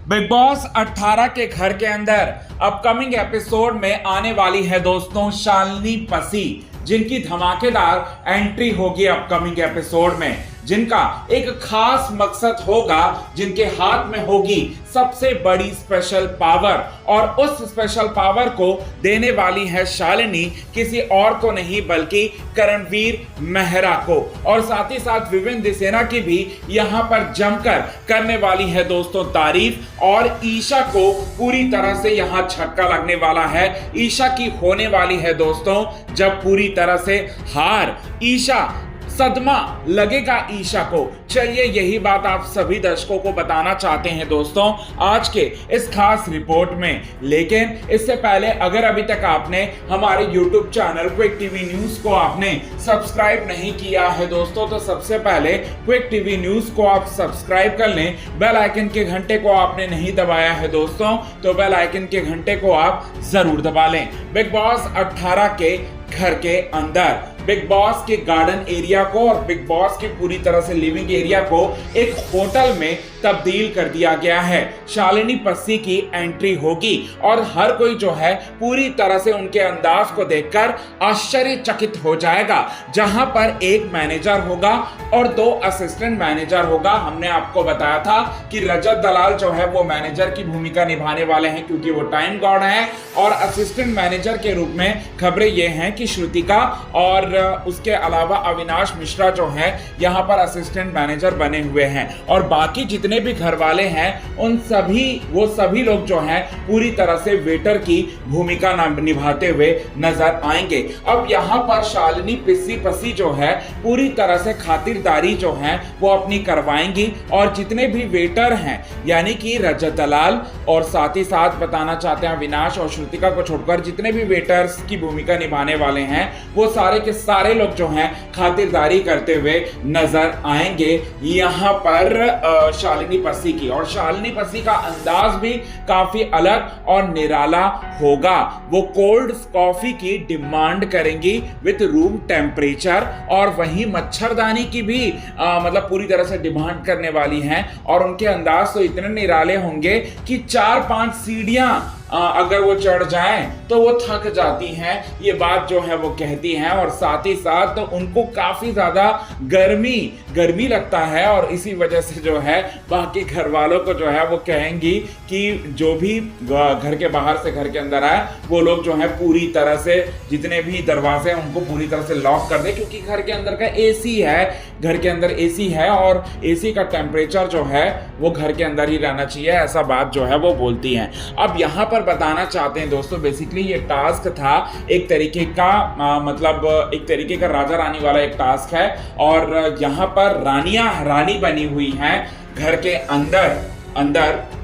Big boss 18 के घर के अंदर अपकमिंग एपिसोड में आने वाली है दोस्तों शालिनी पसी, जिनकी धमाकेदार एंट्री होगी अपकमिंग एपिसोड में, जिनका एक खास मकसद होगा, जिनके हाथ में होगी सबसे बड़ी स्पेशल पावर, और उस स्पेशल पावर को देने वाली है शालिनी किसी और को नहीं बल्कि करणवीर मेहरा को। और साथ ही साथ विवेन दिसेना की भी यहां पर जमकर करने वाली है दोस्तों तारीफ, और ईशा को पूरी तरह से यहां छक्का लगने वाला है। ईशा की होने वाली है दोस्तों जब पूरी तरह से हार, ईशा सदमा लगेगा ईशा को। चलिए यही बात आप सभी दर्शकों को बताना चाहते हैं दोस्तों आज के इस खास रिपोर्ट में। लेकिन इससे पहले अगर अभी तक आपने हमारे YouTube channel quick TV news को आपने सब्सक्राइब नहीं किया है दोस्तों, तो सबसे पहले क्विक टीवी न्यूज को आप सब्सक्राइब कर लें। बेल आइकन के घंटे को आपने नहीं दबाया है दोस्तों, तो बेल आइकन के घंटे को आप जरूर दबा लें। बिग बॉस 18 के घर के अंदर बिग बॉस के गार्डन एरिया को और बिग बॉस के पूरी तरह से लिविंग एरिया को एक होटल में तब्दील कर दिया गया है। शालिनी पसी की एंट्री होगी और हर कोई जो है पूरी तरह से उनके अंदाज को देखकर आश्चर्यचकित हो जाएगा। जहां पर एक मैनेजर होगा और 2 असिस्टेंट मैनेजर होगा। हमने आपको बताया था कि रजत दलाल जो है वो मैनेजर की भूमिका निभाने वाले हैं क्योंकि वो टाइम गॉड है, और असिस्टेंट मैनेजर के रूप में खबरें ये हैं कि श्रुतिका और उसके अलावा अविनाश मिश्रा जो है यहां पर असिस्टेंट मैनेजर बने हुए हैं, और बाकी जितने भी घर वाले हैं उन सभी लोग जो हैं पूरी तरह से वेटर की भूमिका निभाते हुए नजर आएंगे। अब यहां पर शालिनी पसी जो है पूरी तरह से खातिरदारी जो है वो अपनी करवाएंगी, और जितने भी वेटर हैं यानी कि रजत दलाल और साथ ही साथ बताना चाहते हैं अविनाश और श्रुतिका को छोड़कर जितने भी वेटर्स की भूमिका निभाने वाले हैं वो सारे के सारे लोग जो हैं खातिरदारी करते हुए नजर आएंगे यहां पर शालिनी पसी की। और शालिनी पसी का अंदाज भी काफी अलग और निराला होगा। वो कोल्ड कॉफी की डिमांड करेंगी विद रूम टेम्परेचर, और वहीं मच्छरदानी की भी मतलब पूरी तरह से डिमांड करने वाली हैं। और उनके अंदाज तो इतने निराले होंगे कि 4-5 सीढ़ियां अगर वो चढ़ जाएं तो वो थक जाती हैं, ये बात जो है वो कहती हैं। और साथ ही साथ तो उनको काफी ज्यादा गर्मी लगता है, और इसी वजह से जो है बाकी घर वालों को जो है वो कहेंगी कि जो भी घर के बाहर से घर के अंदर आए वो लोग जो है पूरी तरह से जितने भी दरवाजे हैं उनको पूरी तरह से लॉक कर दे, क्योंकि घर के अंदर का एसी है, घर के अंदर एसी है और एसी का टेम्परेचर जो है वो घर के अंदर ही रहना चाहिए, ऐसा बात जो है वो बोलती हैं। अब यहाँ पर बताना चाहते हैं दोस्तों बेसिकली ये टास्क था एक तरीके का मतलब एक तरीके का राजा रानी वाला एक टास्क है, और यहाँ पर रानी बनी हुई हैं घर के अंदर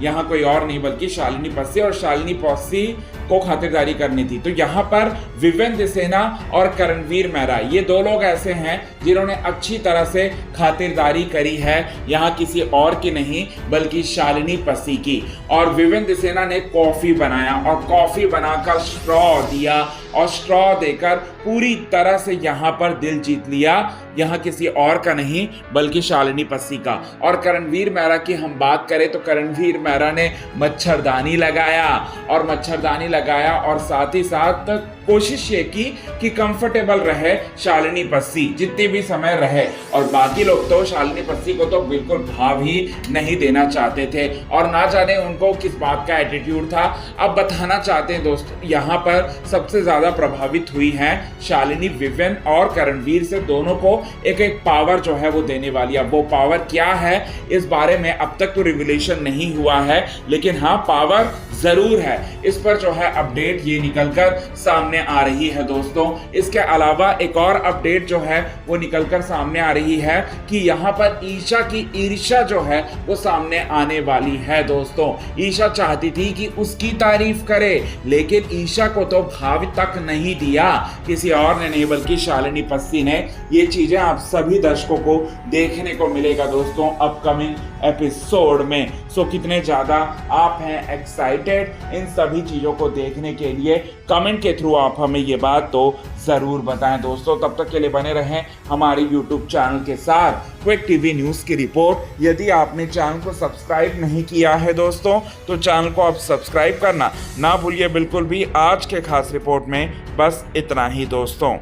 यहाँ कोई और नहीं बल्कि शालिनी पसी, और शालिनी पसी को खातिरदारी करनी थी। तो यहाँ पर विवेन दिसेना और करणवीर मेहरा ये 2 लोग ऐसे हैं जिन्होंने अच्छी तरह से खातिरदारी करी है, यहाँ किसी और की नहीं बल्कि शालिनी पसी की। और विवेन दिसेना ने कॉफी बनाया और कॉफी बनाकर स्ट्रॉ दिया, और स्ट्रॉ देकर पूरी तरह से यहाँ पर दिल जीत लिया, यहाँ किसी और का नहीं बल्कि शालिनी पसी का। और करणवीर मेहरा की हम बात करें तो करणवीर मेहरा ने मच्छरदानी लगाया और साथ ही साथ कोशिश ये की कि कंफर्टेबल रहे शालिनी पसी जितनी भी समय रहे, और बाकी लोग तो शालिनी पसी को तो बिल्कुल भाव ही नहीं देना चाहते थे, और ना जाने उनको किस बात का एटीट्यूड था। अब बताना चाहते हैं दोस्तों यहाँ पर सबसे ज्यादा प्रभावित हुई हैं शालिनी विवेन और करणवीर से, दोनों को एक पावर जो है वो देने वाली है। वो पावर क्या है इस बारे में अब तक तो रिवीलेशन नहीं हुआ है, लेकिन हाँ पावर जरूर है, इस पर जो है अपडेट ये निकलकर सामने आ रही है दोस्तों। इसके अलावा एक और अपडेट जो है वो निकलकर सामने आ रही है कि यहाँ पर ईशा की ईर्ष्या जो है वो सामने आने वाली है दोस्तों। ईशा चाहती थी कि उसकी तारीफ करे, लेकिन ईशा को तो भाव तक नहीं दिया, किसी और ने नहीं बल्कि शालिनी पसी ने। ये चीजें आप सभी दर्शकों को देखने को मिलेगा दोस्तों अपकमिंग एपिसोड में। सो कितने ज्यादा आप हैं एक्साइटेड इन सभी चीजों को देखने के लिए कमेंट के थ्रू आप हमें ये बात तो ज़रूर बताएं दोस्तों। तब तक के लिए बने रहें हमारे यूट्यूब चैनल के साथ। क्विक टीवी न्यूज़ की रिपोर्ट। यदि आपने चैनल को सब्सक्राइब नहीं किया है दोस्तों तो चैनल को आप सब्सक्राइब करना ना भूलिए बिल्कुल भी। आज के खास रिपोर्ट में बस इतना ही दोस्तों।